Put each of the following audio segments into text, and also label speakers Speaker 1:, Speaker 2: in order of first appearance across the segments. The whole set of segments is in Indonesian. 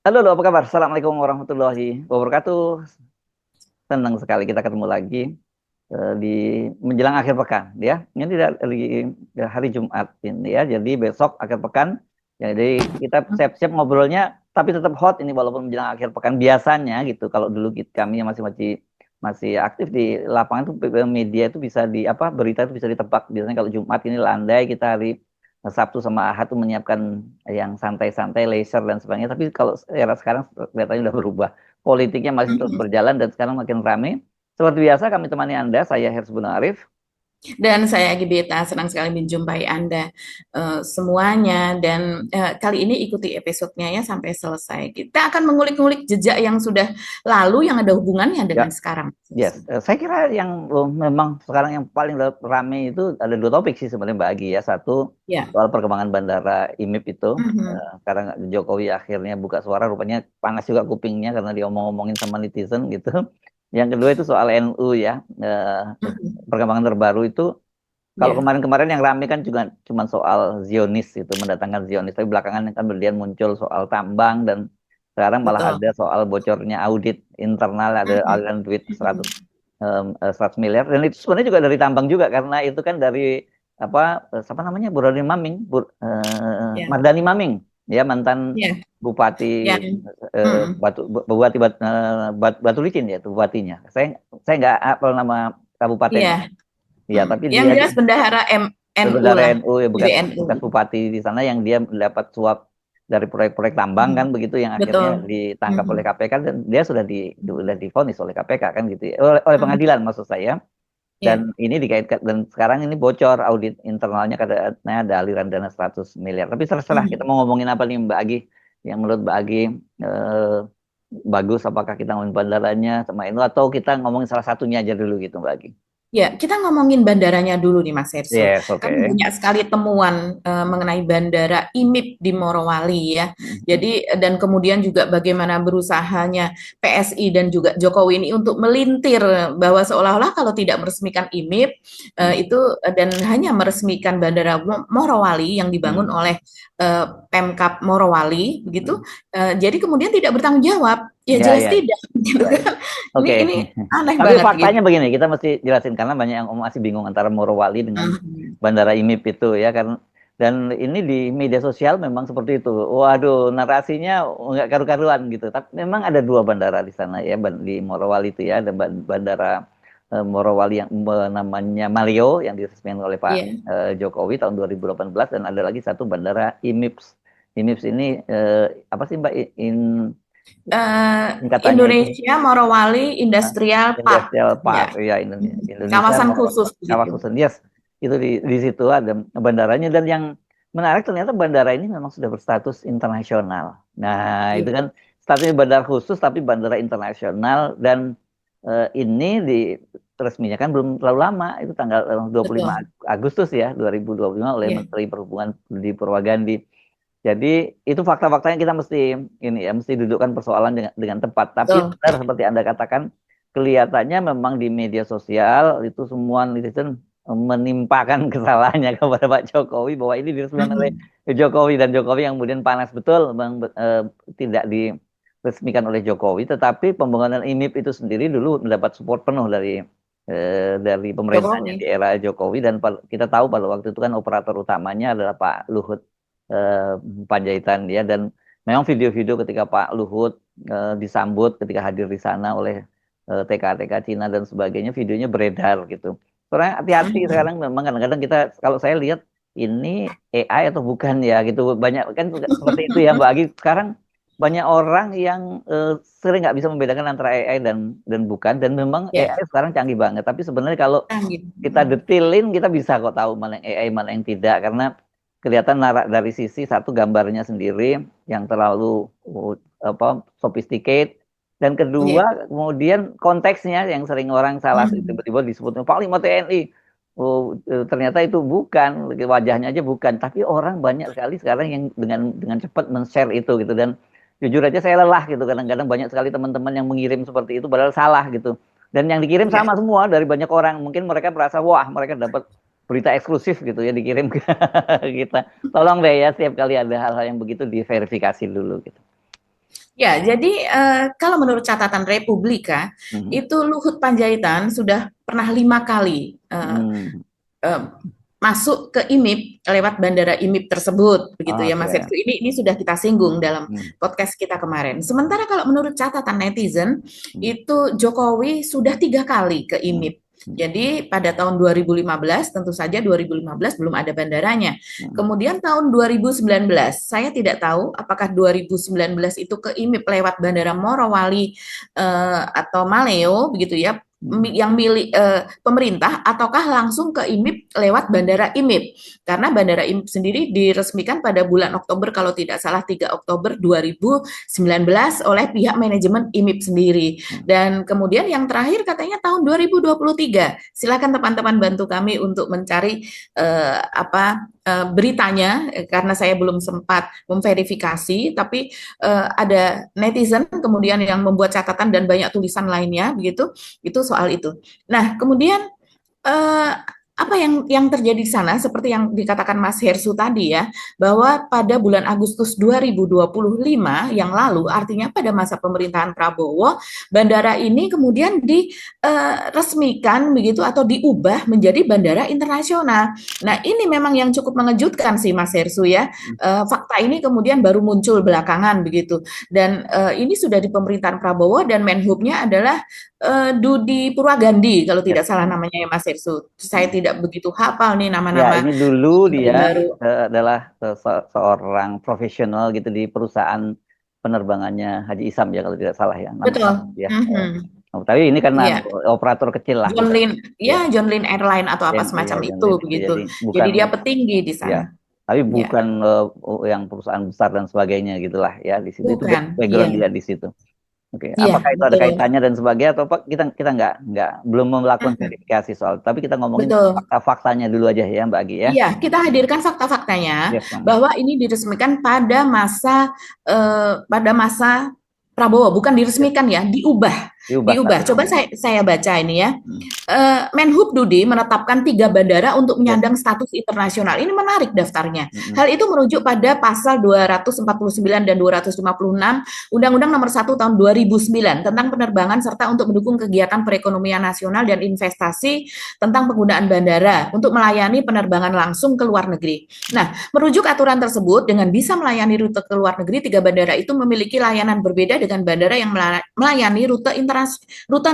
Speaker 1: Halo, halo, apa kabar? Assalamualaikum warahmatullahi wabarakatuh. Senang sekali kita ketemu lagi di menjelang akhir pekan, ya. Ini di hari Jumat ini ya. Jadi besok akhir pekan. Jadi kita siap-siap ngobrolnya, tapi tetap hot ini walaupun menjelang akhir pekan biasanya gitu. Kalau dulu kami yang masih masih masih aktif di lapangan tuh media itu bisa di apa berita itu bisa ditebak. Biasanya kalau Jumat ini landai kita hari Sabtu sama Ahad tuh menyiapkan yang santai-santai, leisure dan sebagainya. Tapi kalau era sekarang kelihatannya udah berubah. Politiknya masih terus
Speaker 2: Mhm.
Speaker 1: berjalan dan sekarang makin ramai. Seperti biasa kami temani Anda, saya Hersbun Arif.
Speaker 2: Dan saya Gibeta, senang sekali menjumpai Anda semuanya. Dan kali ini ikuti episodenya ya sampai selesai. Kita akan mengulik-ngulik jejak yang sudah lalu yang ada hubungannya dengan
Speaker 1: Ya,
Speaker 2: sekarang.
Speaker 1: yes. Saya kira yang memang sekarang yang paling ramai itu ada dua topik sih sebenarnya Mbak Agi ya. Satu
Speaker 2: Ya.
Speaker 1: soal perkembangan bandara IMIP itu.
Speaker 2: Mhm.
Speaker 1: Sekarang Jokowi akhirnya buka suara, rupanya panas juga kupingnya karena dia ngomong-ngomongin sama netizen gitu. Yang kedua itu soal NU ya.
Speaker 2: Mhm.
Speaker 1: Perkembangan terbaru itu kalau
Speaker 2: Ya,
Speaker 1: kemarin-kemarin yang rame kan juga cuma soal Zionis itu, mendatangkan Zionis. Tapi belakangan kan kemudian muncul soal tambang dan sekarang malah
Speaker 2: betul.
Speaker 1: ada soal bocornya audit internal, ada
Speaker 2: Mhm.
Speaker 1: aliran duit
Speaker 2: Mhm.
Speaker 1: 100 miliar. Dan itu sebenarnya juga dari tambang juga karena itu kan dari apa siapa namanya Burhanuddin Maming,
Speaker 2: Ya,
Speaker 1: Mardani Maming, ya mantan
Speaker 2: ya,
Speaker 1: Bupati
Speaker 2: yang, mhm.
Speaker 1: Bupati Batu Licin ya itu bupatinya. Saya nggak hafal nama kabupatennya.
Speaker 2: Ya,
Speaker 1: Ya, tapi
Speaker 2: yang
Speaker 1: dia
Speaker 2: jelas bendahara NU
Speaker 1: saudara
Speaker 2: lah,
Speaker 1: NU ya
Speaker 2: BNU.
Speaker 1: bekas bupati di sana yang dia mendapat suap dari proyek-proyek tambang kan
Speaker 2: Mhm.
Speaker 1: begitu yang akhirnya
Speaker 2: Betul.
Speaker 1: ditangkap oleh
Speaker 2: Mhm.
Speaker 1: KPK dan dia sudah divonis oleh KPK kan gitu ya. Oleh
Speaker 2: Mhm.
Speaker 1: pengadilan maksud saya. Dan
Speaker 2: Ya.
Speaker 1: ini dikaitkan dan sekarang ini bocor audit internalnya katanya ada aliran dana 100 miliar. Tapi terserah kita
Speaker 2: Mhm.
Speaker 1: mau ngomongin apa nih Mbak Agi yang menurut Mbak Agi bagus, apakah kita ngomongin bandaranya sama itu atau kita ngomongin salah satunya aja dulu gitu Mbak Agi.
Speaker 2: Ya, kita ngomongin bandaranya dulu nih Mas Hersul.
Speaker 1: Yes, oke.
Speaker 2: Kan banyak sekali temuan mengenai bandara IMIP di Morowali ya. Jadi dan kemudian juga bagaimana berusahanya PSI dan juga Jokowi ini untuk melintir bahwa seolah-olah kalau tidak meresmikan IMIP itu dan hanya meresmikan bandara Morowali yang dibangun oleh Pemkap Morowali begitu. Jadi kemudian tidak bertanggung jawab. Ya
Speaker 1: Ya,
Speaker 2: jelas
Speaker 1: ya,
Speaker 2: tidak gitu
Speaker 1: ya.
Speaker 2: kan.
Speaker 1: Oke.
Speaker 2: Ini aneh
Speaker 1: Tapi
Speaker 2: banget gitu.
Speaker 1: faktanya begini, kita mesti jelasin karena banyak yang masih bingung antara Morowali dengan
Speaker 2: Mhm.
Speaker 1: Bandara IMIP itu ya kan. Dan ini di media sosial memang seperti itu. Waduh, narasinya nggak karu-karuan gitu. Tapi memang ada dua bandara di sana ya, di Morowali itu ya. Ada bandara Morowali yang namanya Malio yang diresmikan oleh Pak
Speaker 2: Iya.
Speaker 1: Jokowi tahun 2018 dan ada lagi satu bandara IMIPS. IMIPS ini apa sih Mbak singkatannya itu?
Speaker 2: Indonesia Morowali Industrial Park,
Speaker 1: Industrial Park
Speaker 2: ya.
Speaker 1: ya Indonesia
Speaker 2: Kawasan
Speaker 1: mau
Speaker 2: khusus begitu.
Speaker 1: kawasan yes itu di situ ada bandaranya dan yang menarik ternyata bandara ini memang sudah berstatus internasional. Nah itu
Speaker 2: Iya.
Speaker 1: kan statusnya bandara khusus tapi bandara internasional dan ini resminya kan belum terlalu lama itu tanggal 25
Speaker 2: Betul.
Speaker 1: Agustus ya 2025 oleh
Speaker 2: Iya.
Speaker 1: Menteri Perhubungan Budi Purwagandi. Jadi itu fakta-faktanya kita mesti ini ya mesti dudukkan persoalan dengan tepat. Tapi
Speaker 2: Betul.
Speaker 1: benar seperti Anda katakan kelihatannya memang di media sosial itu semua netizen menimpakan kesalahannya kepada Pak Jokowi bahwa ini diresmikan oleh
Speaker 2: Mhm.
Speaker 1: Jokowi dan Jokowi yang kemudian panas betul tidak diresmikan oleh Jokowi, tetapi pembangunan IMIP itu sendiri dulu mendapat support penuh dari pemerintahnya di
Speaker 2: Jokowi.
Speaker 1: era Jokowi dan kita tahu pada waktu itu kan operator utamanya adalah Pak Luhut eh, Panjaitan ya dan memang video-video ketika Pak Luhut disambut ketika hadir di sana oleh TK-TK Cina dan sebagainya videonya beredar gitu. Soalnya hati-hati
Speaker 2: Mhm.
Speaker 1: sekarang memang kadang-kadang kita kalau saya lihat ini AI atau bukan ya gitu banyak kan seperti itu ya Mbak Agi sekarang banyak orang yang sering nggak bisa membedakan antara AI dan bukan dan memang
Speaker 2: Ya.
Speaker 1: AI sekarang canggih banget tapi sebenarnya kalau
Speaker 2: Gitu.
Speaker 1: kita detilin kita bisa kok tahu mana yang AI mana yang tidak karena kelihatan dari sisi satu gambarnya sendiri yang terlalu apa sophisticated dan
Speaker 2: Ya.
Speaker 1: kedua kemudian konteksnya yang sering orang salah
Speaker 2: Mhm.
Speaker 1: tiba-tiba disebut Panglima TNI. Oh, ternyata itu bukan wajahnya aja bukan tapi orang banyak sekali sekarang yang dengan cepat men-share itu gitu dan jujur aja saya lelah gitu kadang-kadang banyak sekali teman-teman yang mengirim seperti itu padahal salah gitu dan yang dikirim
Speaker 2: Ya.
Speaker 1: sama semua dari banyak orang mungkin mereka merasa wah mereka dapat berita eksklusif gitu ya dikirim ke kita. Tolong deh ya setiap kali ada hal-hal yang begitu diverifikasi dulu gitu.
Speaker 2: Ya, jadi kalau menurut catatan Republika,
Speaker 1: Mhm.
Speaker 2: itu Luhut Panjaitan sudah pernah 5 kali
Speaker 1: Hmm.
Speaker 2: eh, masuk ke IMIP lewat bandara IMIP tersebut, begitu ya Mas
Speaker 1: Oke.
Speaker 2: Hersku. Ini sudah kita singgung dalam
Speaker 1: Hmm.
Speaker 2: podcast kita kemarin. Sementara kalau menurut catatan netizen,
Speaker 1: Hmm.
Speaker 2: itu Jokowi sudah 3 kali ke
Speaker 1: Hmm.
Speaker 2: IMIP.
Speaker 1: Hmm.
Speaker 2: Jadi pada tahun 2015, tentu saja 2015 belum ada bandaranya.
Speaker 1: Hmm.
Speaker 2: Kemudian tahun 2019, saya tidak tahu apakah 2019 itu ke IMIP lewat Bandara Morowali atau Maleo, begitu ya,
Speaker 1: Hmm.
Speaker 2: yang milik pemerintah ataukah langsung ke IMIP lewat Bandara IMIP. Karena Bandara IMIP sendiri diresmikan pada bulan Oktober kalau tidak salah 3 Oktober 2019 oleh pihak manajemen IMIP sendiri.
Speaker 1: Hmm.
Speaker 2: Dan kemudian yang terakhir katanya tahun 2023. Silakan teman-teman bantu kami untuk mencari beritanya karena saya belum sempat memverifikasi, tapi ada netizen kemudian yang membuat catatan dan banyak tulisan lainnya begitu, itu soal itu. Nah, kemudian eh, apa yang terjadi di sana seperti yang dikatakan Mas Hersu tadi ya, bahwa pada bulan Agustus 2025 yang lalu, artinya pada masa pemerintahan Prabowo, bandara ini kemudian diresmikan begitu atau diubah menjadi bandara internasional. Nah, ini memang yang cukup mengejutkan sih Mas Hersu ya. Fakta ini kemudian baru muncul belakangan begitu. Dan ini sudah di pemerintahan Prabowo dan Menhubnya adalah Dudi Purwagandi kalau
Speaker 1: Ya.
Speaker 2: tidak salah namanya ya Mas Irsu. Saya tidak begitu hafal nih
Speaker 1: Ya,
Speaker 2: nama-nama
Speaker 1: ini dulu dia
Speaker 2: baru.
Speaker 1: adalah seorang profesional gitu di perusahaan penerbangannya Haji Isam ya kalau tidak salah ya
Speaker 2: Betul.
Speaker 1: namanya ya.
Speaker 2: Mhm.
Speaker 1: Tapi ini karena
Speaker 2: Iya,
Speaker 1: operator kecil lah
Speaker 2: John
Speaker 1: gitu.
Speaker 2: Lin,
Speaker 1: Ya,
Speaker 2: ya John Lin Airline atau apa
Speaker 1: ya
Speaker 2: semacam
Speaker 1: John
Speaker 2: itu
Speaker 1: Lynn itu
Speaker 2: begitu.
Speaker 1: jadi
Speaker 2: Jadi
Speaker 1: bukan
Speaker 2: dia petinggi di
Speaker 1: ya,
Speaker 2: sana.
Speaker 1: tapi
Speaker 2: Ya,
Speaker 1: bukan yang perusahaan besar dan sebagainya gitulah ya di situ itu
Speaker 2: bukan.
Speaker 1: background
Speaker 2: Iya,
Speaker 1: dia di situ. Oke,
Speaker 2: iya
Speaker 1: apakah itu ada
Speaker 2: betul,
Speaker 1: kaitannya dan sebagainya atau apa? Kita nggak belum melakukan
Speaker 2: Mhm.
Speaker 1: verifikasi soal, tapi kita ngomongin
Speaker 2: Betul.
Speaker 1: fakta-faktanya dulu aja ya Mbak Agi ya.
Speaker 2: Iya, kita hadirkan fakta-faktanya
Speaker 1: Ya, Bang.
Speaker 2: bahwa ini diresmikan pada masa Prabowo, bukan
Speaker 1: Ya,
Speaker 2: diresmikan ya, diubah.
Speaker 1: diubah
Speaker 2: Diubah.
Speaker 1: tapi
Speaker 2: Coba saya baca ini ya.
Speaker 1: hmm,
Speaker 2: Menhub Dudi menetapkan 3 bandara untuk
Speaker 1: ya,
Speaker 2: menyandang status internasional. Ini menarik daftarnya.
Speaker 1: hmm,
Speaker 2: Hal itu merujuk pada pasal 249 dan 256 Undang-Undang Nomor 1 Tahun 2009 tentang penerbangan serta untuk mendukung kegiatan perekonomian nasional dan investasi tentang penggunaan bandara untuk melayani penerbangan langsung ke luar negeri. Nah, merujuk aturan tersebut dengan bisa melayani rute ke luar negeri, 3 bandara itu memiliki layanan berbeda dengan bandara yang melayani rute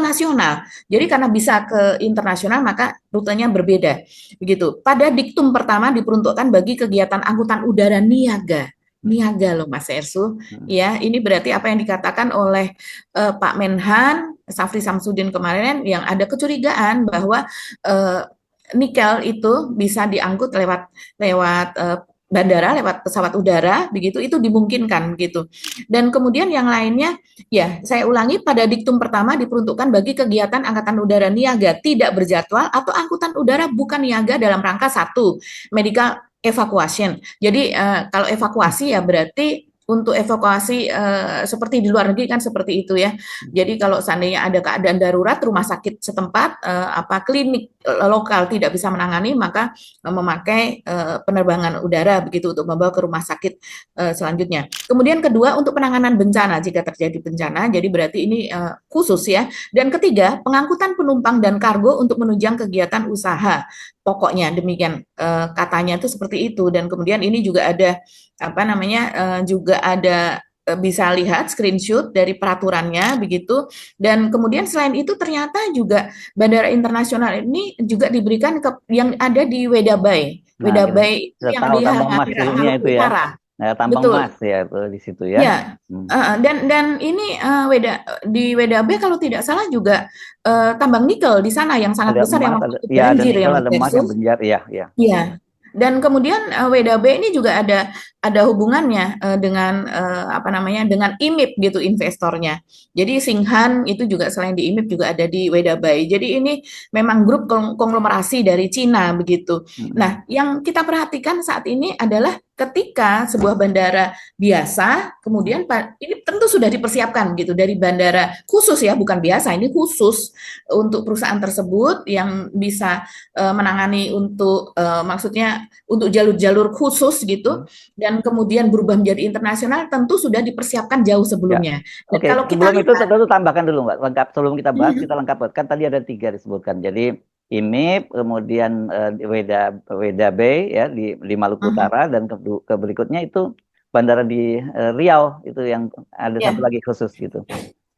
Speaker 2: nasional. Jadi karena bisa ke internasional maka rutenya berbeda. Begitu. Pada diktum pertama diperuntukkan bagi kegiatan angkutan udara niaga. Niaga loh Mas Ersu.
Speaker 1: hmm,
Speaker 2: Ya, ini berarti apa yang dikatakan oleh Pak Menhan Safri Samsudin kemarin yang ada kecurigaan bahwa nikel itu bisa diangkut lewat lewat bandara, lewat pesawat udara, begitu itu dimungkinkan gitu. Dan kemudian yang lainnya, ya saya ulangi pada diktum pertama diperuntukkan bagi kegiatan angkatan udara niaga tidak berjadwal atau angkutan udara bukan niaga dalam rangka satu medical evacuation. Jadi kalau evakuasi ya berarti untuk evakuasi seperti di luar negeri kan seperti itu ya. Jadi kalau seandainya ada keadaan darurat, rumah sakit setempat, klinik lokal tidak bisa menangani, maka memakai penerbangan udara begitu untuk membawa ke rumah sakit selanjutnya. Kemudian kedua untuk penanganan bencana jika terjadi bencana, jadi berarti ini khusus ya. Dan ketiga pengangkutan penumpang dan kargo untuk menunjang kegiatan usaha. Pokoknya demikian katanya itu seperti itu. Dan kemudian ini juga ada juga ada bisa lihat screenshot dari peraturannya begitu. Dan kemudian selain itu ternyata juga bandara internasional ini juga diberikan yang ada di Weda Bay.
Speaker 1: nah
Speaker 2: Weda Bay itu
Speaker 1: kita
Speaker 2: yang
Speaker 1: tahu
Speaker 2: di
Speaker 1: tambang emas dulunya itu
Speaker 2: Maluku
Speaker 1: ya.
Speaker 2: Utara.
Speaker 1: Nah, tambang
Speaker 2: Betul.
Speaker 1: emas ya itu di situ ya.
Speaker 2: Ya,
Speaker 1: Hmm.
Speaker 2: dan ini di Weda Bay kalau tidak salah juga tambang nikel di sana yang sangat
Speaker 1: Ada
Speaker 2: besar yang
Speaker 1: emas,
Speaker 2: waktu
Speaker 1: ada
Speaker 2: itu
Speaker 1: ya ada
Speaker 2: banjir
Speaker 1: nikel,
Speaker 2: yang
Speaker 1: ada emas yang
Speaker 2: versus.
Speaker 1: benjar ya, ya.
Speaker 2: Iya. Dan kemudian WDB ini juga ada hubungannya dengan dengan IMIP gitu investornya. Jadi Singhan itu juga selain di IMIP juga ada di Wedabai. Jadi ini memang grup konglomerasi dari Cina begitu.
Speaker 1: Hmm.
Speaker 2: Nah, yang kita perhatikan saat ini adalah ketika sebuah bandara biasa, kemudian ini tentu sudah dipersiapkan gitu dari bandara khusus ya, bukan biasa, ini khusus untuk perusahaan tersebut yang bisa menangani untuk maksudnya untuk jalur-jalur khusus gitu, dan kemudian berubah menjadi internasional tentu sudah dipersiapkan jauh
Speaker 1: Ya.
Speaker 2: sebelumnya. Dan
Speaker 1: Oke,
Speaker 2: kalau kita
Speaker 1: sebelum itu
Speaker 2: lihat,
Speaker 1: tentu tambahkan dulu Mbak, lengkap sebelum kita bahas kita lengkap kan tadi ada 3 disebutkan. Jadi IMIP, kemudian Weda Bay ya di Maluku Utara dan ke berikutnya itu bandara di Riau itu yang ada
Speaker 2: ya,
Speaker 1: satu lagi khusus gitu.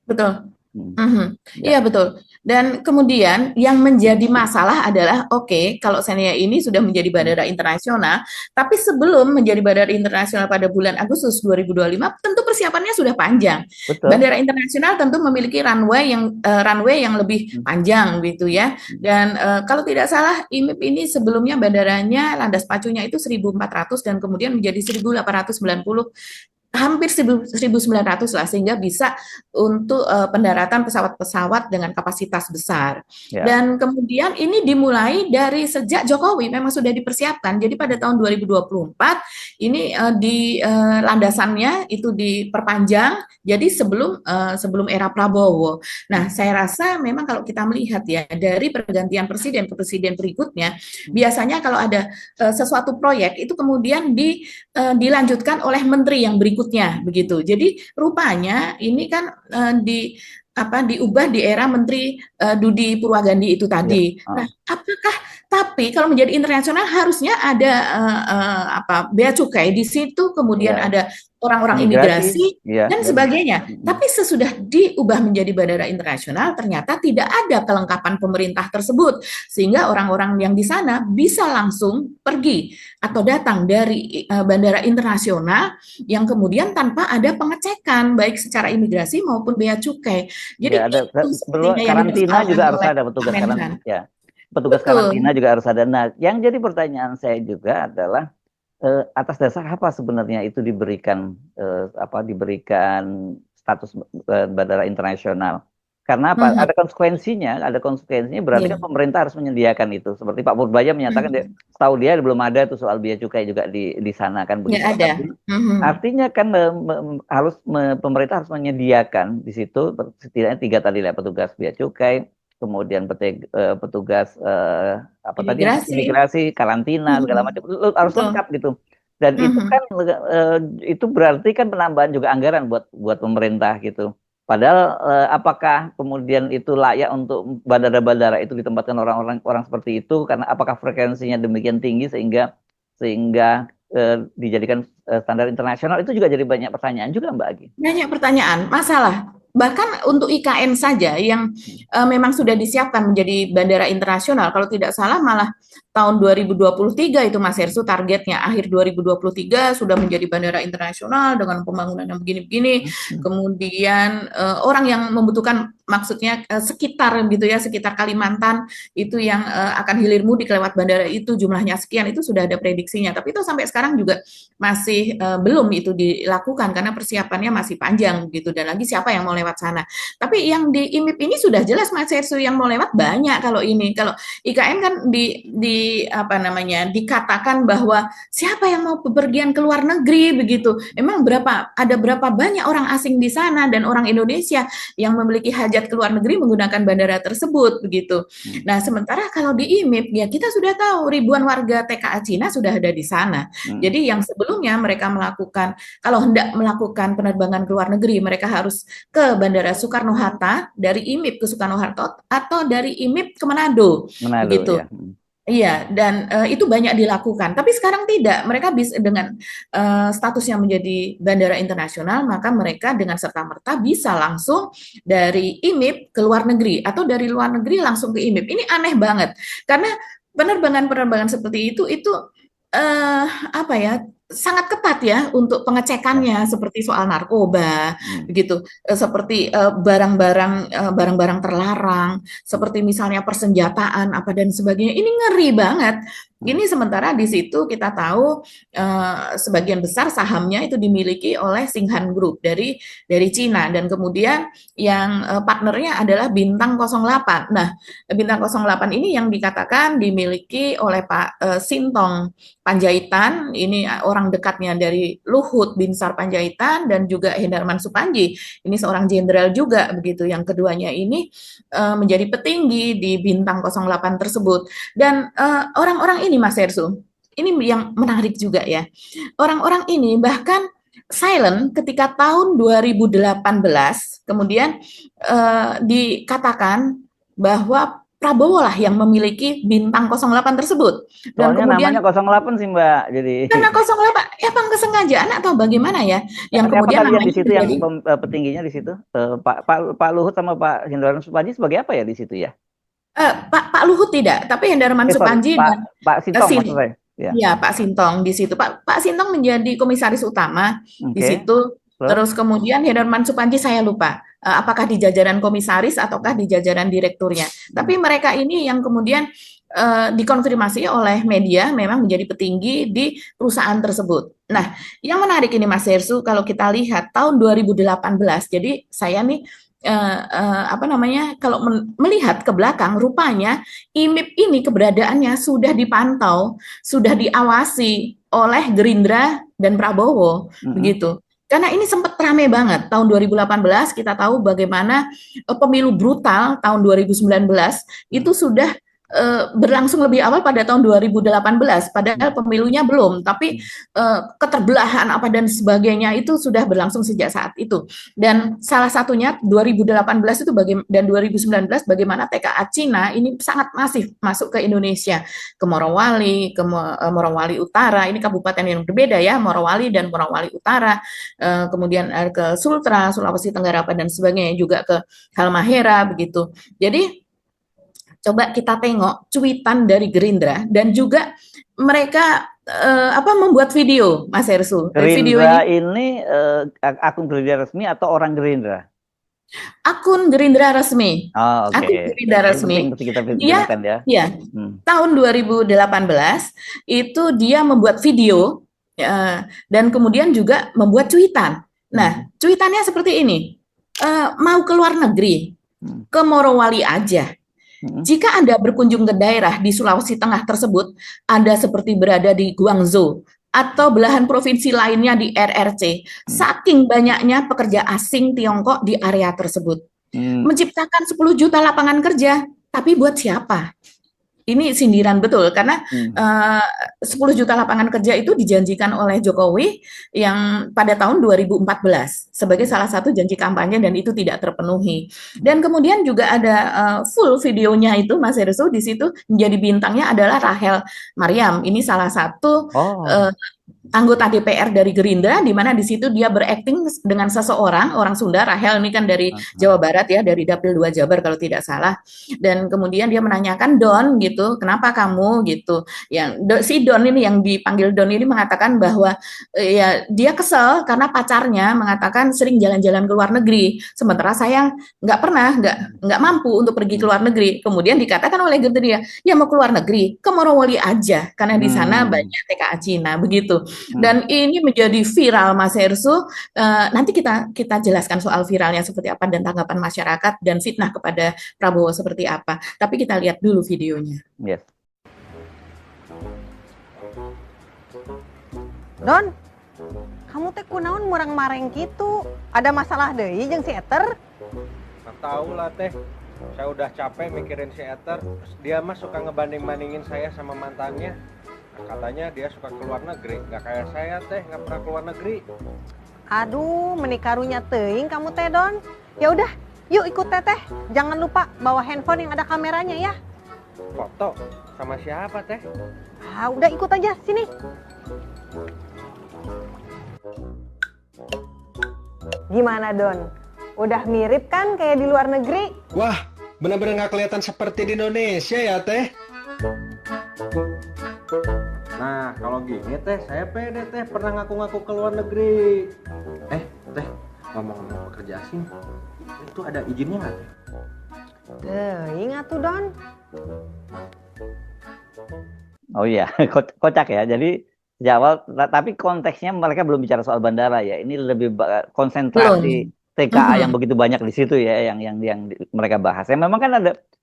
Speaker 2: betul.
Speaker 1: Ya.
Speaker 2: Iya betul. Dan kemudian yang menjadi masalah adalah, oke, kalau seandainya ini sudah menjadi bandara internasional, tapi sebelum menjadi bandara internasional pada bulan Agustus 2025, tentu persiapannya sudah panjang.
Speaker 1: Betul.
Speaker 2: Bandara internasional tentu memiliki runway yang lebih panjang gitu ya. Dan kalau tidak salah, IMIP ini sebelumnya bandaranya landas pacunya itu 1.400 dan kemudian menjadi 1.890, hampir 1.900 lah, sehingga bisa untuk pendaratan pesawat-pesawat dengan kapasitas besar.
Speaker 1: Ya.
Speaker 2: Dan kemudian ini dimulai dari sejak Jokowi memang sudah dipersiapkan. Jadi pada tahun 2024 ini di landasannya itu diperpanjang. Jadi sebelum era Prabowo. Nah, saya rasa memang kalau kita melihat ya dari pergantian presiden ke presiden berikutnya, biasanya kalau ada sesuatu proyek itu kemudian dilanjutkan oleh menteri yang berikutnya begitu. Jadi rupanya ini kan diubah di era Menteri Dudi Purwagandi itu tadi.
Speaker 1: Ya.
Speaker 2: Nah, tapi kalau menjadi internasional harusnya ada bea cukai di situ, kemudian ada orang-orang imigrasi
Speaker 1: ya,
Speaker 2: dan sebagainya. Tapi sesudah diubah menjadi bandara internasional, ternyata tidak ada kelengkapan pemerintah tersebut, sehingga orang-orang yang di sana bisa langsung pergi atau datang dari bandara internasional yang kemudian tanpa ada pengecekan baik secara imigrasi maupun bea cukai. Jadi
Speaker 1: ya, ada karantina juga harus ada petugas karantina. Ya. Petugas karantina juga harus ada. Nah, yang jadi pertanyaan saya juga adalah atas dasar apa sebenarnya itu diberikan status bandara internasional? Karena apa? Ada konsekuensinya berarti kan pemerintah harus menyediakan itu. Seperti Pak Purbaya menyatakan setahu dia belum ada tuh soal biaya cukai juga di sana kan begitu. Artinya kan pemerintah harus menyediakan di situ setidaknya 3 tadi lah, petugas bea cukai, kemudian petugas imigrasi, karantina segala macam harus lengkap gitu. Dan itu kan itu berarti kan penambahan juga anggaran buat pemerintah gitu. Padahal apakah kemudian itu layak untuk bandara-bandara itu ditempatkan orang seperti itu, karena apakah frekuensinya demikian tinggi sehingga dijadikan standar internasional, itu juga jadi banyak pertanyaan juga Mbak Agi.
Speaker 2: Banyak pertanyaan, masalah. Bahkan untuk IKN saja yang memang sudah disiapkan menjadi bandara internasional, kalau tidak salah malah tahun 2023 itu Mas Hersu targetnya, akhir 2023 sudah menjadi bandara internasional dengan pembangunan yang begini-begini. Kemudian orang yang membutuhkan, maksudnya sekitar Kalimantan itu yang akan hilir mudik lewat bandara itu jumlahnya sekian, itu sudah ada prediksinya. Tapi itu sampai sekarang juga masih belum itu dilakukan karena persiapannya masih panjang gitu, dan lagi siapa yang mau lewat sana. Tapi yang di IMIP ini sudah jelas Mas Hersu yang mau lewat banyak. Kalau IKN kan dikatakan bahwa siapa yang mau bepergian ke luar negeri begitu. Emang ada berapa banyak orang asing di sana dan orang Indonesia yang memiliki hajat ke luar negeri menggunakan bandara tersebut begitu. Nah, sementara kalau di IMIP ya kita sudah tahu ribuan warga TKA Cina sudah ada di sana. Jadi yang sebelumnya mereka kalau hendak melakukan penerbangan ke luar negeri, mereka harus ke Bandara Soekarno-Hatta, dari IMIP ke Soekarno-Hatta atau dari IMIP ke Manado begitu. Ya. Iya, dan itu banyak dilakukan. Tapi sekarang tidak. Mereka bisa dengan statusnya menjadi bandara internasional, maka mereka dengan serta-merta bisa langsung dari IMIP ke luar negeri atau dari luar negeri langsung ke IMIP. Ini aneh banget. Karena penerbangan-penerbangan seperti itu sangat ketat ya untuk pengecekannya, seperti soal narkoba begitu, seperti barang-barang terlarang, seperti misalnya persenjataan dan sebagainya. Ini ngeri banget. Ini sementara di situ kita tahu sebagian besar sahamnya itu dimiliki oleh Singhan Group dari Cina, dan kemudian yang partnernya adalah Bintang 08. Nah, Bintang 08 ini yang dikatakan dimiliki oleh Pak Sintong Panjaitan, ini orang dekatnya dari Luhut Binsar Panjaitan dan juga Hendarman Supandji. Ini seorang jenderal juga begitu. Yang keduanya ini menjadi petinggi di Bintang 08 tersebut. Dan orang-orang ini Mas Hersu, ini yang menarik juga ya. Orang-orang ini bahkan silent ketika tahun 2018 kemudian dikatakan bahwa Prabowo lah yang memiliki Bintang 08 tersebut. Dan
Speaker 1: Soalnya
Speaker 2: kemudian
Speaker 1: namanya 08 sih Mbak. Jadi
Speaker 2: karena 08 emang kesengajaan atau bagaimana ya? Yang
Speaker 1: siapa
Speaker 2: kemudian
Speaker 1: kalian di
Speaker 2: namanya
Speaker 1: situ yang
Speaker 2: menjadi
Speaker 1: petingginya di situ? Pak Luhut sama Pak Hindrawan Supandji sebagai apa ya di situ ya?
Speaker 2: Pak Luhut tidak, tapi Hendarman
Speaker 1: Sorry,
Speaker 2: Supandji
Speaker 1: Pak
Speaker 2: dan
Speaker 1: Pak Sintong
Speaker 2: Sin
Speaker 1: maksud saya. Ya,
Speaker 2: ya, Pak Sintong di situ. Pak Sintong menjadi komisaris utama di
Speaker 1: oke.
Speaker 2: situ.
Speaker 1: Terus,
Speaker 2: Terus kemudian Hendarman Supandji saya lupa apakah di jajaran komisaris ataukah di jajaran direkturnya. Tapi mereka ini yang kemudian dikonfirmasi oleh media memang menjadi petinggi di perusahaan tersebut. Nah, yang menarik ini Mas Hersu, kalau kita lihat tahun 2018, jadi saya nih apa namanya, kalau melihat ke belakang, rupanya IMIP ini keberadaannya sudah dipantau, sudah diawasi oleh Gerindra dan Prabowo, begitu. Karena ini sempat rame banget tahun 2018, kita tahu bagaimana pemilu brutal tahun 2019 itu sudah berlangsung lebih awal pada tahun 2018, padahal pemilunya belum, tapi keterbelahan apa dan sebagainya itu sudah berlangsung sejak saat itu. Dan salah satunya 2018 itu dan 2019 bagaimana TKA Cina ini sangat masif masuk ke Indonesia, ke Morowali, ke Morowali Utara, ini kabupaten yang berbeda ya, Morowali dan Morowali Utara, kemudian ke Sultra, Sulawesi Tenggara dan sebagainya, juga ke Halmahera begitu. Jadi coba kita tengok cuitan dari Gerindra dan juga mereka membuat video, Mas Hersu. Video
Speaker 1: Gerindra
Speaker 2: ini
Speaker 1: ini akun Gerindra resmi atau orang Gerindra?
Speaker 2: akun Gerindra resmi.
Speaker 1: Oh, oke.
Speaker 2: Akun Gerindra
Speaker 1: Ini
Speaker 2: resmi.
Speaker 1: penting untuk kita
Speaker 2: Dia
Speaker 1: gunakan ya.
Speaker 2: ya, tahun 2018 itu dia membuat video dan kemudian juga membuat cuitan. Nah, cuitannya seperti ini. Mau ke luar negeri, ke Morowali aja. Jika Anda berkunjung ke daerah di Sulawesi Tengah tersebut, Anda seperti berada di Guangzhou atau belahan provinsi lainnya di RRC. Saking banyaknya pekerja asing Tiongkok di area tersebut. Menciptakan 10 juta lapangan kerja, tapi buat siapa? Ini sindiran betul, karena 10 juta lapangan kerja itu dijanjikan oleh Jokowi yang pada tahun 2014 sebagai salah satu janji kampanye dan itu tidak terpenuhi. Dan kemudian juga ada full videonya itu Mas Hersu, di situ menjadi bintangnya adalah Rahel Mariam. Ini salah satu anggota DPR dari Gerindra, di mana di situ dia berakting dengan seseorang, orang Sunda, Rahel ini kan dari Jawa Barat ya, dari Dapil 2 Jabar kalau tidak salah. Dan kemudian dia menanyakan, Don gitu, kenapa kamu gitu. Si Don ini yang dipanggil Don ini mengatakan bahwa ya dia kesel karena pacarnya mengatakan sering jalan-jalan ke luar negeri, sementara saya nggak mampu untuk pergi ke luar negeri. Kemudian dikatakan oleh Gerindra, ya mau ke luar negeri, ke Morowali aja, karena di sana banyak TKA Cina begitu. Dan ini menjadi viral Mas Hersu. Nanti kita jelaskan soal viralnya seperti apa dan tanggapan masyarakat dan fitnah kepada Prabowo seperti apa. Tapi kita lihat dulu videonya.
Speaker 1: Yes.
Speaker 3: Don, kamu teh kunaon murang mareng gitu? Ada masalah deui jeung si Eter?
Speaker 4: Nggak tahu lah teh. Saya udah capek mikirin si Eter. Dia mah suka ngebanding-bandingin saya sama mantannya. Katanya dia suka keluar negeri, nggak kayak saya teh, nggak pernah keluar negeri.
Speaker 3: Aduh, menikarunya teuing kamu teh Don. Ya udah, yuk ikut teteh. Jangan lupa bawa handphone yang ada kameranya ya.
Speaker 4: Foto sama siapa teh?
Speaker 3: Ah, udah ikut aja sini. Gimana Don? Udah mirip kan kayak di luar negeri?
Speaker 5: Wah, benar-benar nggak kelihatan seperti di Indonesia ya teh.
Speaker 4: Nah, kalau gini teh, saya pede teh pernah ngaku-ngaku ke luar negeri. Teh, ngomong-ngomong pekerja asing, itu ada izinnya nggak teh?
Speaker 3: Teuing atuh Don.
Speaker 1: Oh iya, kocak ya. Jadi sejak awal, tapi konteksnya mereka belum bicara soal bandara ya. Ini lebih konsentrasi
Speaker 2: Belum.
Speaker 1: TKA yang
Speaker 2: Mhm.
Speaker 1: begitu banyak di situ ya, mereka bahas. Ya memang kan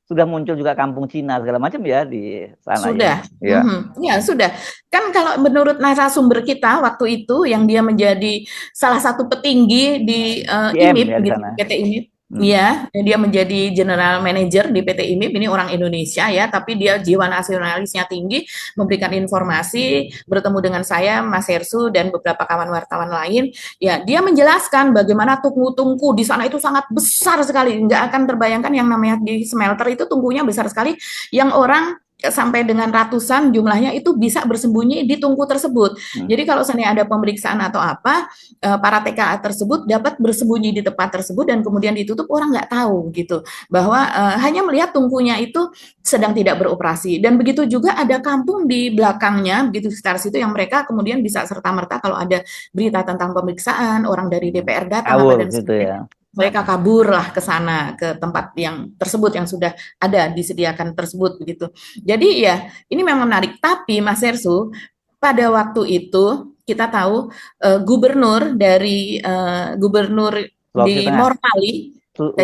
Speaker 1: sudah muncul juga kampung Cina segala macam ya di sana ya.
Speaker 2: Sudah,
Speaker 1: Ya,
Speaker 2: ya sudah. Kan kalau menurut narasumber kita waktu itu yang dia menjadi salah satu petinggi di
Speaker 1: IM
Speaker 2: IMIP,
Speaker 1: ya di
Speaker 2: begitu
Speaker 1: sana.
Speaker 2: PT IMIP,
Speaker 1: Hmm.
Speaker 2: ya, dia menjadi general manager di PT IMIP. Ini orang Indonesia ya, tapi dia jiwa nasionalisnya tinggi, memberikan informasi, bertemu dengan saya, Mas Hersu dan beberapa kawan wartawan lain. Ya, dia menjelaskan bagaimana tungku-tungku di sana itu sangat besar sekali, nggak akan terbayangkan yang namanya di smelter itu tungkunya besar sekali, yang orang sampai dengan ratusan jumlahnya itu bisa bersembunyi di tungku tersebut. Jadi kalau seandainya ada pemeriksaan atau apa, para TKA tersebut dapat bersembunyi di tempat tersebut dan kemudian ditutup, orang nggak tahu gitu, bahwa hanya melihat tungkunya itu sedang tidak beroperasi. Dan begitu juga ada kampung di belakangnya, begitu sekitar situ yang mereka kemudian bisa serta-merta kalau ada berita tentang pemeriksaan, orang dari DPR datang apa
Speaker 1: Awal
Speaker 2: dan
Speaker 1: gitu ya.
Speaker 2: sebagainya, mereka kaburlah ke sana, ke tempat yang tersebut yang sudah ada disediakan tersebut begitu. Jadi ya ini memang menarik. Tapi Mas Hersu, pada waktu itu kita tahu gubernur
Speaker 1: Sulawesi
Speaker 2: di
Speaker 1: Tengah.
Speaker 2: Morowali,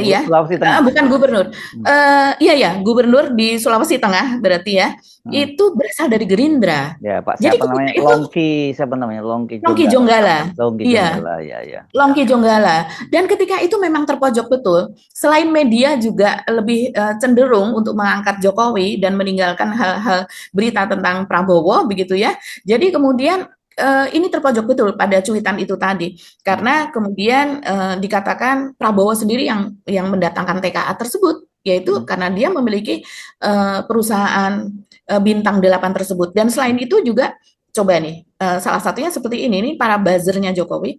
Speaker 2: ya,
Speaker 1: Sulawesi Tengah.
Speaker 2: bukan gubernur,
Speaker 1: Hmm.
Speaker 2: iya ya, gubernur di Sulawesi Tengah berarti ya,
Speaker 1: Hmm.
Speaker 2: itu berasal dari Gerindra.
Speaker 1: Ya, Pak
Speaker 2: Jadi
Speaker 1: siapa
Speaker 2: ketika
Speaker 1: namanya?
Speaker 2: itu
Speaker 1: Siapa namanya? Longki
Speaker 2: Longki
Speaker 1: Jonggala.
Speaker 2: Jonggala,
Speaker 1: Longki
Speaker 2: iya.
Speaker 1: Jonggala, ya.
Speaker 2: Longki Jonggala. Dan ketika itu memang terpojok betul. Selain media juga lebih cenderung untuk mengangkat Jokowi dan meninggalkan hal-hal berita tentang Prabowo begitu ya. Jadi kemudian ini terpojok betul pada cuitan itu tadi. Karena kemudian dikatakan Prabowo sendiri yang mendatangkan TKA tersebut, yaitu karena dia memiliki perusahaan bintang 8 tersebut. Dan selain itu juga coba nih, salah satunya seperti ini nih, para buzzernya Jokowi.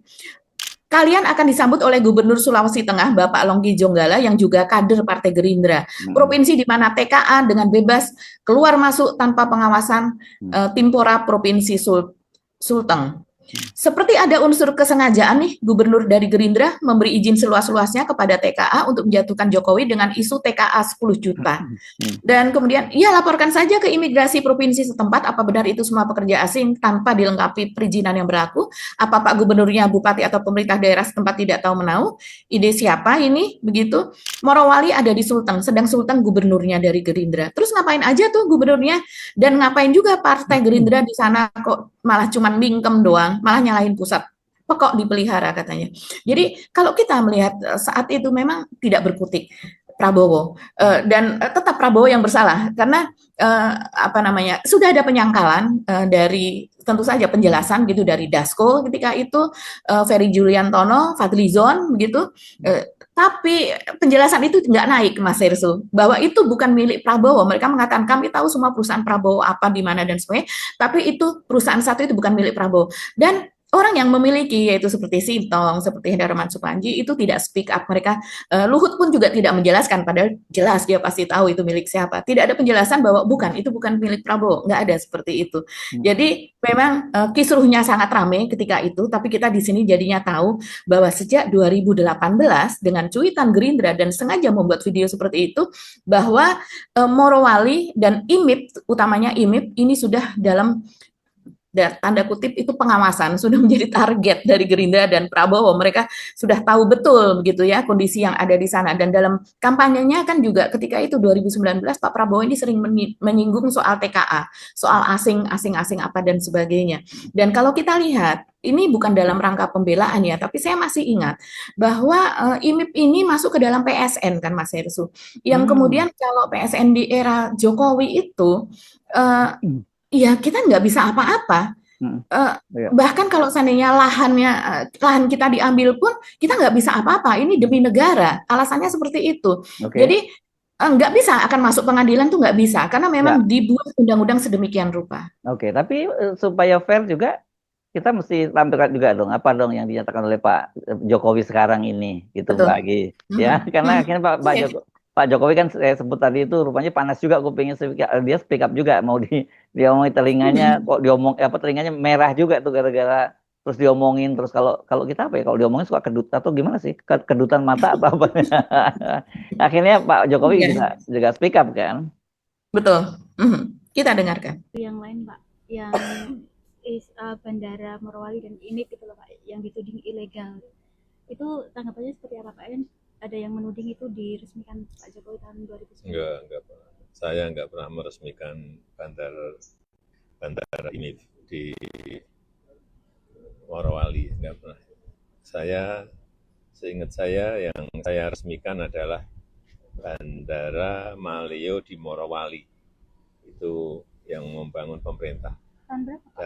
Speaker 2: Kalian akan disambut oleh Gubernur Sulawesi Tengah, Bapak Longki Jonggala, yang juga kader Partai Gerindra. Provinsi di mana TKA dengan bebas keluar masuk tanpa pengawasan Timpora Provinsi Sulteng. Seperti ada unsur kesengajaan nih, Gubernur dari Gerindra memberi izin seluas-luasnya kepada TKA untuk menjatuhkan Jokowi dengan isu TKA 10 juta. Dan kemudian, ya laporkan saja ke imigrasi provinsi setempat apa benar itu semua pekerja asing tanpa dilengkapi perizinan yang berlaku. Apa Pak Gubernurnya, Bupati atau pemerintah daerah setempat tidak tahu menau? Ide siapa ini? Begitu. Morowali ada di Sulteng, sedang Sulteng gubernurnya dari Gerindra. Terus ngapain aja tuh gubernurnya? Dan ngapain juga Partai Gerindra di sana kok malah cuman mingkem doang, malah nyalahin pusat. Kok dipelihara katanya. Jadi kalau kita melihat saat itu memang tidak berkutik Prabowo dan tetap Prabowo yang bersalah karena sudah ada penyangkalan dari tentu saja penjelasan gitu dari Dasko ketika itu Ferry Juliantono, Fadlizon begitu. Tapi penjelasan itu nggak naik, Mas Hersu, bahwa itu bukan milik Prabowo. Mereka mengatakan kami tahu semua perusahaan Prabowo apa di mana dan sebagainya, tapi itu perusahaan satu itu bukan milik Prabowo. Dan orang yang memiliki yaitu seperti Sintong, seperti Hendarman Supandji itu tidak speak up. Mereka Luhut pun juga tidak menjelaskan, padahal jelas dia pasti tahu itu milik siapa. Tidak ada penjelasan bahwa itu bukan milik Prabowo, nggak ada seperti itu. Jadi memang kisruhnya sangat ramai ketika itu, tapi kita di sini jadinya tahu bahwa sejak 2018 dengan cuitan Gerindra dan sengaja membuat video seperti itu bahwa Morowali dan IMIP, utamanya IMIP ini sudah dalam tanda kutip itu pengawasan, sudah menjadi target dari Gerindra dan Prabowo. Mereka sudah tahu betul begitu ya kondisi yang ada di sana. Dan dalam kampanyenya kan juga ketika itu 2019 Pak Prabowo ini sering menyinggung soal TKA, soal asing apa dan sebagainya. Dan kalau kita lihat ini bukan dalam rangka pembelaan ya, tapi saya masih ingat bahwa IMIP ini masuk ke dalam PSN kan Mas Hersu. Yang kemudian kalau PSN di era Jokowi itu iya, kita nggak bisa apa-apa. Bahkan kalau seandainya lahan kita diambil pun, kita nggak bisa apa-apa. Ini demi negara. Alasannya seperti itu. Jadi nggak bisa akan masuk pengadilan tuh nggak bisa, karena memang dibuat undang-undang sedemikian rupa.
Speaker 1: Oke, tapi supaya fair juga, kita mesti tampilkan juga dong, apa dong yang dinyatakan oleh Pak Jokowi sekarang ini, gitu Mbak Agi. Ya, karena akhirnya Pak Jokowi kan saya sebut tadi itu rupanya panas juga, aku pengen dia speak up juga, mau dia ngomongin telinganya, kok telinganya merah juga tuh gara-gara terus diomongin terus kalau kita apa ya, kalau diomongin suka kedut atau gimana sih, kedutan mata atau apa. Akhirnya Pak Jokowi juga speak up kan.
Speaker 2: Betul. Kita dengarkan.
Speaker 6: Yang lain Pak, yang Bandara Morowali dan IMIP itu loh Pak, yang dituding ilegal. Itu tanggapannya seperti apa Pak? Kan ada yang menuding itu diresmikan Pak Jokowi tahun 2019.
Speaker 7: Enggak pernah. Saya enggak pernah meresmikan bandara ini di Morowali, enggak pernah. Seingat saya yang saya resmikan adalah Bandara Maleo di Morowali. Itu yang membangun pemerintah.
Speaker 6: Tahun berapa Pak?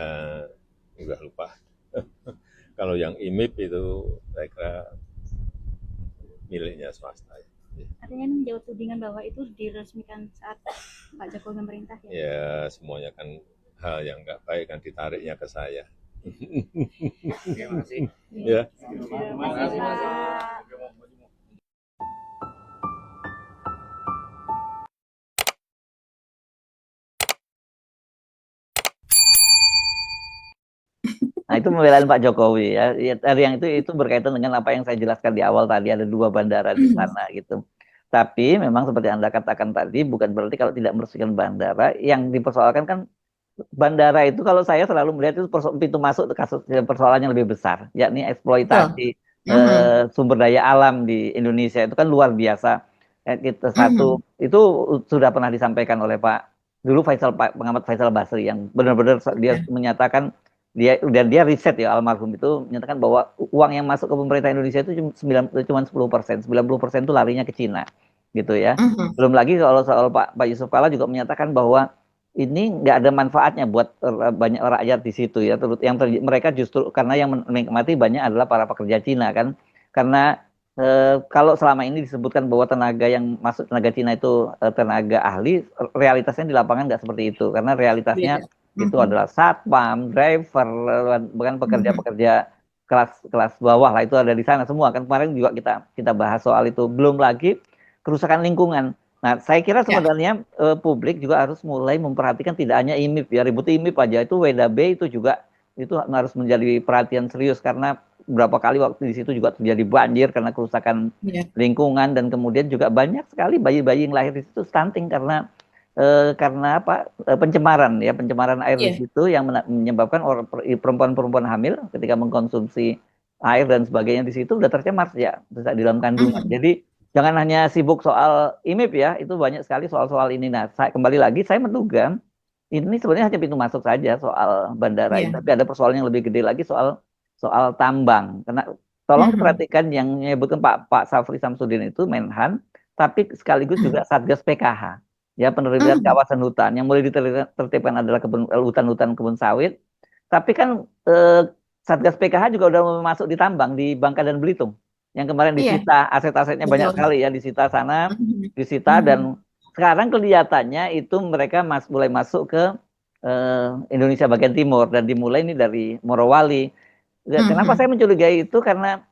Speaker 7: Udah lupa. Kalau yang IMIP itu saya kira miliknya swasta.
Speaker 6: Artinya ini menjawab tudingan bahwa itu diresmikan saat Pak Jokowi memerintah ya?
Speaker 7: Ya, semuanya kan hal yang nggak baik kan ditariknya ke saya.
Speaker 8: Terima kasih.
Speaker 7: Ya.
Speaker 6: Terima kasih Pak.
Speaker 1: Nah, itu pembelaan Pak Jokowi ya. Yang itu berkaitan dengan apa yang saya jelaskan di awal tadi, ada 2 bandara di sana gitu. Tapi memang seperti Anda katakan tadi, bukan berarti kalau tidak meresmikan bandara, yang dipersoalkan kan bandara itu kalau saya selalu melihat itu pintu masuk kasus persoalan yang lebih besar, yakni eksploitasi sumber daya alam di Indonesia itu kan luar biasa. Satu itu sudah pernah disampaikan oleh pengamat Faisal Basri yang benar-benar dia menyatakan dia riset ya, almarhum itu menyatakan bahwa uang yang masuk ke pemerintah Indonesia itu cuma 10%, 90% itu larinya ke Cina gitu ya. Belum lagi kalau soal Pak Yusuf Kalla juga menyatakan bahwa ini nggak ada manfaatnya buat banyak rakyat di situ ya. Mereka justru karena yang menikmati banyak adalah para pekerja Cina kan. Karena kalau selama ini disebutkan bahwa tenaga yang masuk tenaga Cina itu tenaga ahli, realitasnya di lapangan nggak seperti itu. Karena realitasnya itu adalah satpam, driver, bahkan pekerja-pekerja kelas bawah lah itu ada di sana semua kan. Kemarin juga kita bahas soal itu. Belum lagi kerusakan lingkungan. Nah, saya kira sebenarnya publik juga harus mulai memperhatikan tidak hanya IMIP ya, ribut IMIP aja, itu WDB itu juga itu harus menjadi perhatian serius karena berapa kali waktu di situ juga terjadi banjir karena kerusakan lingkungan dan kemudian juga banyak sekali bayi-bayi yang lahir di situ stunting karena apa pencemaran air di situ yang menyebabkan perempuan-perempuan hamil ketika mengkonsumsi air dan sebagainya di situ udah tercemar ya di dalam kandungan. Jadi jangan hanya sibuk soal IMIP ya, itu banyak sekali soal-soal ini. Nah, kembali lagi saya menduga ini sebenarnya hanya pintu masuk saja soal bandara ini, tapi ada persoalan yang lebih gede lagi soal tambang. Karena tolong perhatikan yang menyebutkan Pak Safri Samsudin itu Menhan, tapi sekaligus juga Satgas PKH. Ya, penerbitan kawasan hutan yang mulai ditertibkan adalah hutan-hutan kebun sawit. Tapi kan Satgas PKH juga udah masuk di tambang di Bangka dan Belitung. Yang kemarin disita aset-asetnya banyak sekali ya, disita sana, disita dan sekarang kelihatannya itu mereka mulai masuk ke Indonesia bagian timur dan dimulai ini dari Morowali. Kenapa saya mencurigai itu karena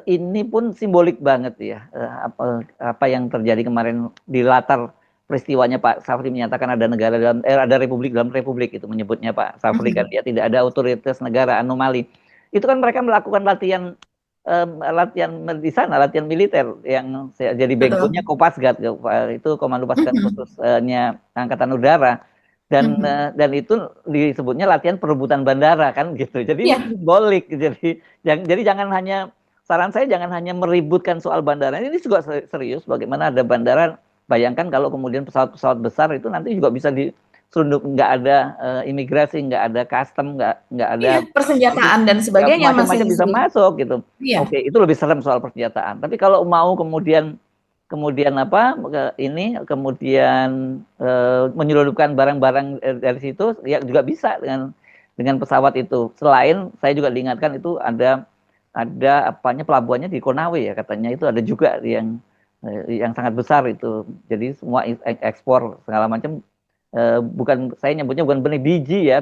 Speaker 1: ini pun simbolik banget ya apa yang terjadi kemarin di latar peristiwanya Pak Safri menyatakan ada negara ada republik dalam republik itu menyebutnya Pak Safri kan ya tidak ada otoritas negara anomali. Itu kan mereka melakukan latihan di sana, latihan militer yang jadi backgroundnya Kopasgat itu Komando Pasukan Khususnya Angkatan Udara dan itu disebutnya latihan perebutan bandara kan gitu. Jadi simbolik. Jadi jangan hanya saran saya jangan hanya meributkan soal bandara. Ini juga serius bagaimana ada bandara. Bayangkan kalau kemudian pesawat-pesawat besar itu nanti juga bisa diselundup, nggak ada imigrasi, nggak ada custom, nggak ada
Speaker 2: persenjataan dan sebagainya
Speaker 1: macam-macam bisa masuk gitu. Oke, itu lebih serem soal persenjataan. Tapi kalau mau kemudian menyelundupkan barang-barang dari situ, ya juga bisa dengan pesawat itu. Selain saya juga diingatkan itu ada pelabuhannya di Konawe ya katanya itu ada juga yang sangat besar itu. Jadi semua ekspor segala macam saya nyebutnya bukan biji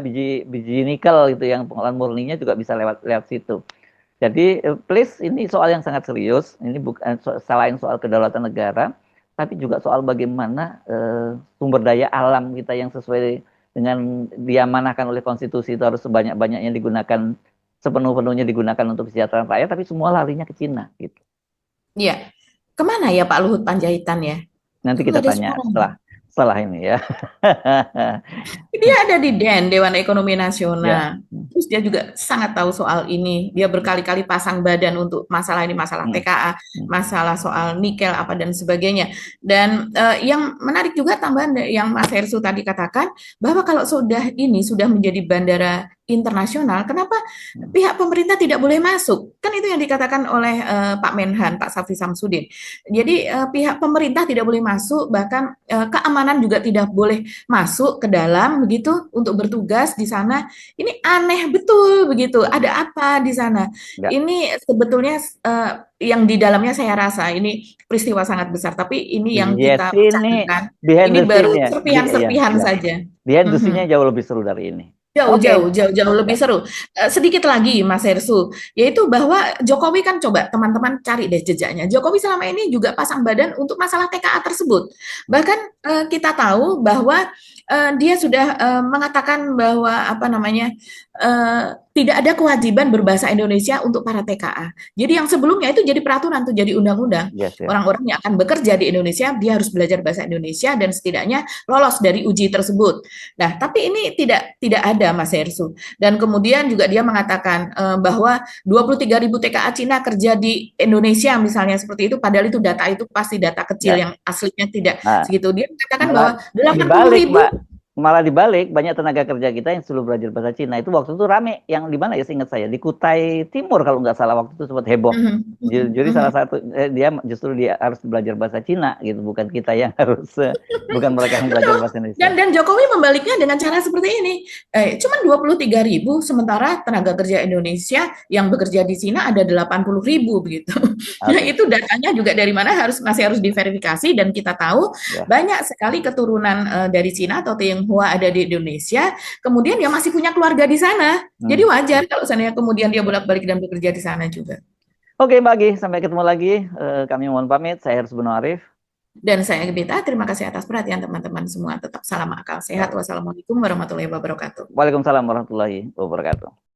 Speaker 1: nikel gitu yang pengolahan murninya juga bisa lewat situ. Jadi please ini soal yang sangat serius. Ini bukan selain soal kedaulatan negara, tapi juga soal bagaimana sumber daya alam kita yang sesuai dengan diamanahkan oleh konstitusi itu harus sebanyak-banyaknya digunakan, sepenuh-penuhnya digunakan untuk kesejahteraan rakyat, tapi semua larinya ke Cina gitu.
Speaker 2: Iya. Kemana ya Pak Luhut Panjaitan ya?
Speaker 1: Nanti kita tanya salah ini ya.
Speaker 2: Dia ada di Dewan Ekonomi
Speaker 1: Ya.
Speaker 2: Nasional. Terus dia juga sangat tahu soal ini. Dia berkali-kali pasang badan untuk masalah ini, masalah TKA, masalah soal nikel apa dan sebagainya. Dan yang menarik juga tambahan yang Mas Hersu tadi katakan bahwa kalau sudah menjadi bandara internasional, kenapa pihak pemerintah tidak boleh masuk? Kan itu yang dikatakan oleh Pak Menhan, Pak Syafri Samsudin. Jadi pihak pemerintah tidak boleh masuk, bahkan keamanan juga tidak boleh masuk ke dalam begitu untuk bertugas di sana. Ini aneh betul begitu. Ada apa di sana?
Speaker 1: Ya.
Speaker 2: Ini sebetulnya yang di dalamnya saya rasa ini peristiwa sangat besar, tapi ini yang
Speaker 1: Yes,
Speaker 2: kita
Speaker 1: ini
Speaker 2: bicarakan.
Speaker 1: behind
Speaker 2: Ini
Speaker 1: the
Speaker 2: baru
Speaker 1: scene-nya.
Speaker 2: serpihan-serpihan
Speaker 1: Ya.
Speaker 2: saja.
Speaker 1: Behind the
Speaker 2: Mhm.
Speaker 1: scene-nya jauh lebih seru dari ini.
Speaker 2: Jauh
Speaker 1: Oke.
Speaker 2: lebih seru. Sedikit lagi Mas Hersu, yaitu bahwa Jokowi kan coba teman-teman cari deh jejaknya. Jokowi selama ini juga pasang badan untuk masalah TKA tersebut. Bahkan kita tahu bahwa dia sudah mengatakan bahwa tidak ada kewajiban berbahasa Indonesia untuk para TKA. Jadi yang sebelumnya itu jadi peraturan, tuh jadi undang-undang.
Speaker 1: Yes, ya.
Speaker 2: Orang-orang yang akan bekerja di Indonesia dia harus belajar bahasa Indonesia dan setidaknya lolos dari uji tersebut. Nah, tapi ini tidak ada Mas Hersu. Dan kemudian juga dia mengatakan bahwa 23.000 TKA Cina kerja di Indonesia misalnya seperti itu, padahal itu data itu pasti data kecil
Speaker 1: Ya.
Speaker 2: yang aslinya tidak
Speaker 1: Nah,
Speaker 2: segitu. Dia mengatakan
Speaker 1: malah
Speaker 2: bahwa 80.000
Speaker 1: dibalik, Mbak. Malah dibalik, banyak tenaga kerja kita yang selalu belajar bahasa Cina. Itu waktu itu rame, yang di mana ya, seingat saya, di Kutai Timur kalau nggak salah, waktu itu sempat heboh. Jadi salah satu, dia harus belajar bahasa Cina gitu, bukan kita yang harus, bukan mereka yang belajar bahasa Indonesia.
Speaker 2: Dan Jokowi membaliknya dengan cara seperti ini. Cuman 23.000, sementara tenaga kerja Indonesia yang bekerja di Cina ada 80.000 begitu. Nah,
Speaker 1: Oke.
Speaker 2: itu datanya juga dari mana masih harus diverifikasi, dan kita tahu
Speaker 1: Ya.
Speaker 2: banyak sekali keturunan dari Cina atau Tionghoa ada di Indonesia, kemudian dia masih punya keluarga di sana. Jadi wajar kalau seandainya kemudian dia bolak-balik dan bekerja di sana juga.
Speaker 1: Oke, Mbak Agi, sampai ketemu lagi. Kami mohon pamit. Saya Hersubun Arif.
Speaker 2: Dan saya Gebita, terima kasih atas perhatian teman-teman semua. Tetap salam akal sehat. Wassalamualaikum warahmatullahi wabarakatuh.
Speaker 1: Waalaikumsalam warahmatullahi wabarakatuh.